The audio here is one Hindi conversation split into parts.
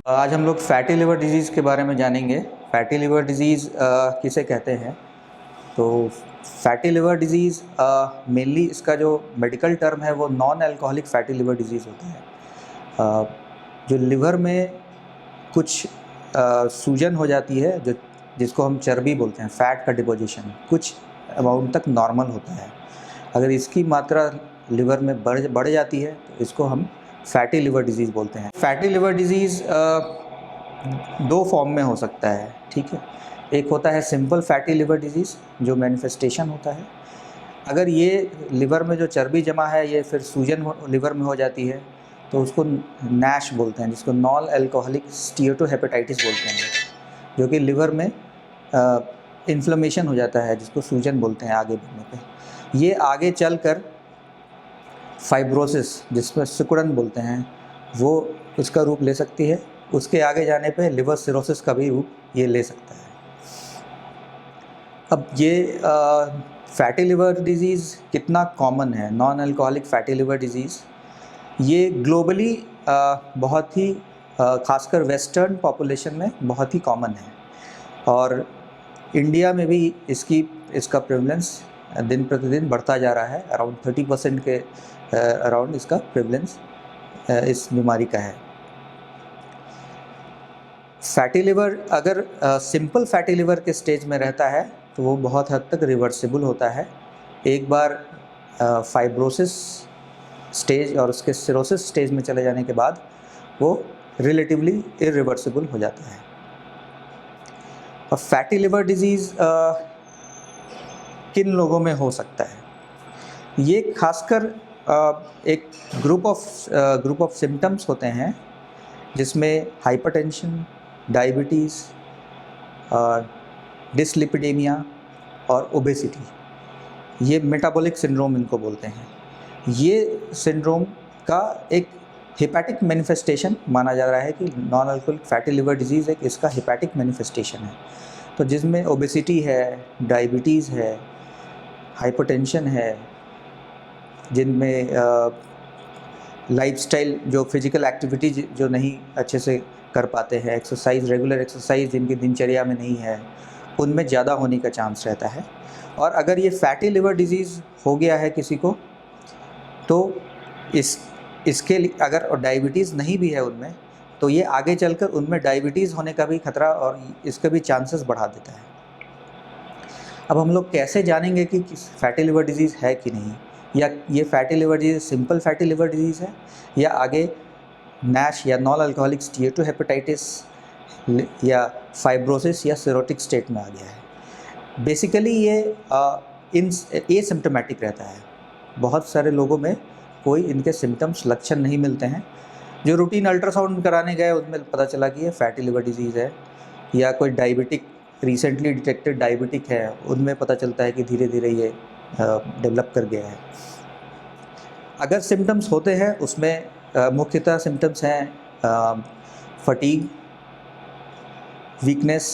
आज हम लोग फैटी लिवर डिजीज़ के बारे में जानेंगे। फैटी लिवर डिजीज़ किसे कहते हैं? तो फैटी लिवर डिजीज़ मेनली इसका जो मेडिकल टर्म है वो non alcoholic fatty liver disease होता है। जो लिवर में कुछ सूजन हो जाती है, जो जिसको हम चर्बी बोलते हैं, फैट का डिपोजिशन कुछ अमाउंट तक नॉर्मल होता है। अगर इसकी मात्रा लिवर में बढ़ जाती है तो इसको हम फैटी लिवर डिजीज़ बोलते हैं। फैटी लिवर डिजीज़ दो फॉर्म में हो सकता है, ठीक है। एक होता है सिंपल फैटी लिवर डिजीज़ जो मैनिफेस्टेशन होता है। अगर ये लिवर में जो चर्बी जमा है ये फिर सूजन लिवर में हो जाती है तो उसको नैश बोलते हैं, जिसको नॉन अल्कोहलिक स्टीएटोहेपेटाइटिस बोलते हैं, जो कि लिवर में इन्फ्लेमेशन हो जाता है, जिसको सूजन बोलते हैं आगे बढ़ने पे। ये आगे चलकर फाइब्रोसिस, जिसमें सिकुड़न बोलते हैं, वो उसका रूप ले सकती है। उसके आगे जाने पे लिवर सिरोसिस का भी रूप ये ले सकता है। अब ये फैटी लिवर डिजीज़ कितना कॉमन है, non alcoholic fatty liver disease, ये ग्लोबली बहुत ही खासकर वेस्टर्न पॉपुलेशन में बहुत ही कॉमन है, और इंडिया में भी इसका प्रेवलेंस दिन प्रतिदिन बढ़ता जा रहा है। अराउंड 30% के अराउंड इसका प्रेवलेंस इस बीमारी का है। फैटी लिवर अगर सिंपल फैटी लिवर के स्टेज में रहता है तो वो बहुत हद तक रिवर्सिबल होता है। एक बार फाइब्रोसिस स्टेज और उसके सिरोसिस स्टेज में चले जाने के बाद वो रिलेटिवली इरिवर्सिबल हो जाता है। अब फैटी लिवर डिजीज़ किन लोगों में हो सकता है? ये खासकर एक ग्रुप ऑफ सिम्टम्स होते हैं, जिसमें हाइपरटेंशन, डायबिटीज़, डिसलिपिडेमिया और ओबेसिटी, ये मेटाबॉलिक सिंड्रोम इनको बोलते हैं। ये सिंड्रोम का एक हेपेटिक मैनिफेस्टेशन माना जा रहा है कि non alcoholic fatty liver disease एक इसका हेपेटिक मैनिफेस्टेशन है। तो जिसमें ओबेसिटी है, डायबिटीज़ है, हाइपरटेंशन है, जिनमें लाइफस्टाइल जो फिज़िकल एक्टिविटी जो नहीं अच्छे से कर पाते हैं, रेगुलर एक्सरसाइज जिनकी दिनचर्या में नहीं है, उनमें ज़्यादा होने का चांस रहता है। और अगर ये फैटी लिवर डिजीज़ हो गया है किसी को, तो इसके लिए अगर डायबिटीज़ नहीं भी है उनमें, तो ये आगे चलकर उनमें डायबिटीज़ होने का भी खतरा और इसके भी चांसेस बढ़ा देता है। अब हम लोग कैसे जानेंगे कि फैटी लिवर डिजीज़ है कि नहीं, या ये fatty liver disease simple fatty liver disease है, या आगे नैश या नॉन अल्कोहलिक स्टीएटोहेपेटाइटिस या फाइब्रोसिस या सिरोटिक स्टेट में आ गया है? बेसिकली ये एसिम्प्टोमेटिक रहता है। बहुत सारे लोगों में कोई इनके सिम्टम्स, लक्षण नहीं मिलते हैं। जो रूटीन अल्ट्रासाउंड कराने गए उसमें पता चला कि ये फैटी लिवर डिजीज़ है, या कोई डायबिटिक, रिसेंटली डिटेक्टेड डायबिटिक है, उनमें पता चलता है कि धीरे धीरे ये डेवलप कर गया है। अगर सिम्टम्स होते हैं उसमें मुख्यतः सिम्टम्स हैं फटीग, वीकनेस,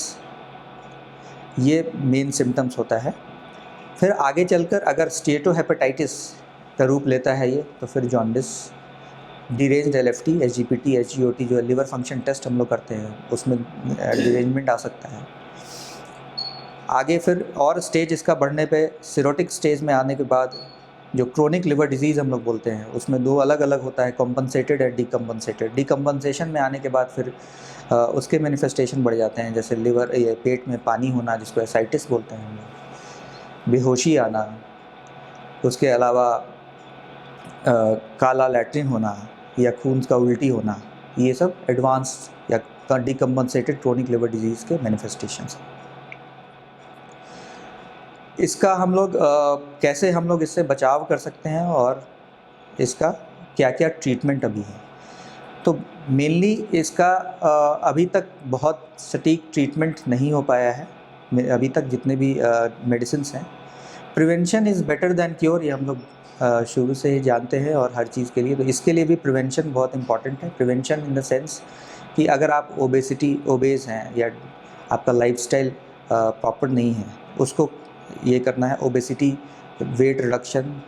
ये मेन सिम्टम्स होता है। फिर आगे चलकर अगर स्टीएटोहेपेटाइटिस का रूप लेता है ये, तो फिर jaundice, deranged LFT, SGPT, SGOT, जो लिवर फंक्शन टेस्ट हम लोग करते हैं उसमें डिरेंजमेंट आ सकता है। आगे फिर और स्टेज इसका बढ़ने पे सिरोटिक स्टेज में आने के बाद जो क्रोनिक लिवर डिजीज़ हम लोग बोलते हैं, उसमें दो अलग अलग होता है, कॉम्पनसेटेड और डिकम्पनसेटेड। डिकम्पनसेशन में आने के बाद फिर उसके मैनिफेस्टेशन बढ़ जाते हैं, जैसे लिवर, ये पेट में पानी होना, जिसको एसाइटिस बोलते हैं हम लोग, बेहोशी आना, उसके अलावा काला लैट्रिन होना या खून का उल्टी होना, ये सब एडवांस या डिकम्पनसेटेड क्रोनिक लिवर डिजीज़ के मैनिफेस्टेशंस हैं। इसका हम लोग कैसे हम लोग इससे बचाव कर सकते हैं और इसका क्या क्या ट्रीटमेंट अभी है? तो मेनली इसका अभी तक बहुत सटीक ट्रीटमेंट नहीं हो पाया है। अभी तक जितने भी मेडिसिन्स हैं, prevention is better than cure, ये हम लोग शुरू से ही जानते हैं, और हर चीज़ के लिए तो इसके लिए भी प्रिवेंशन बहुत इम्पॉर्टेंट है। प्रिवेंशन इन द सेंस कि अगर आप ओबेज़ हैं या आपका लाइफस्टाइल प्रॉपर नहीं है, उसको ये करना है। ओबेसिटी, वेट रिडक्शन,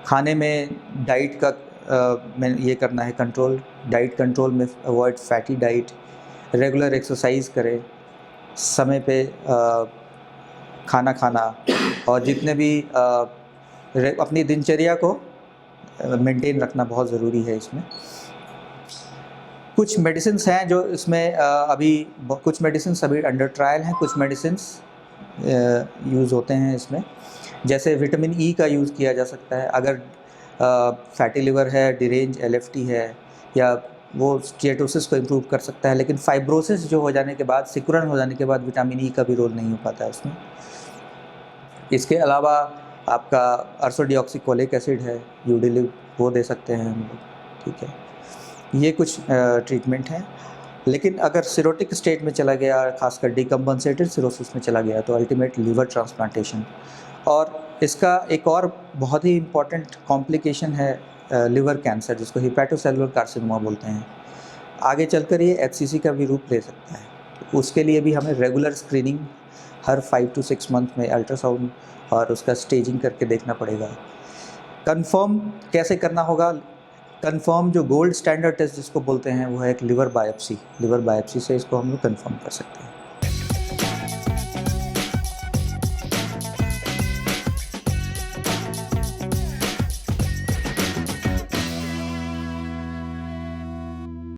खाने में डाइट का में ये करना है कंट्रोल, डाइट कंट्रोल में avoid fatty diet, regular exercise करें, समय पे खाना खाना, और जितने भी अपनी दिनचर्या को मेंटेन रखना बहुत ज़रूरी है इसमें। कुछ मेडिसिन्स हैं जो इसमें कुछ मेडिसिन्स अभी अंडर ट्रायल हैं, कुछ मेडिसिन्स यूज़ होते हैं इसमें। जैसे विटामिन ई का यूज़ किया जा सकता है अगर फैटी लिवर है, डिरेंज एलएफटी है, या वो स्टेटोसिस को इम्प्रूव कर सकता है। लेकिन फाइब्रोसिस जो हो जाने के बाद, सिकुड़न हो जाने के बाद विटामिन ई का भी रोल नहीं हो पाता है उसमें। इसके अलावा आपका अर्सोडिऑक्सीकोलिक एसिड है, यूडिलिव, वो दे सकते हैं हम लोग, ठीक है। ये कुछ ट्रीटमेंट हैं। लेकिन अगर सिरोटिक स्टेट में चला गया, खासकर डिकम्पनसेटेड सिरोसिस में चला गया, तो अल्टीमेट लिवर ट्रांसप्लांटेशन। और इसका एक और बहुत ही इम्पॉर्टेंट कॉम्प्लिकेशन है लिवर कैंसर, जिसको हिपैटोसेलुलर कार्सिनोमा बोलते हैं। आगे चलकर ये एचसीसी का भी रूप ले सकता है। तो उसके लिए भी हमें regular screening her 5 to 6 month में अल्ट्रासाउंड और उसका स्टेजिंग करके देखना पड़ेगा। कंफर्म कैसे करना होगा? कंफर्म जो गोल्ड स्टैंडर्ड टेस्ट जिसको बोलते हैं वो है एक लिवर बायोप्सी। लिवर बायोप्सी से इसको हम लोग कंफर्म कर सकते हैं।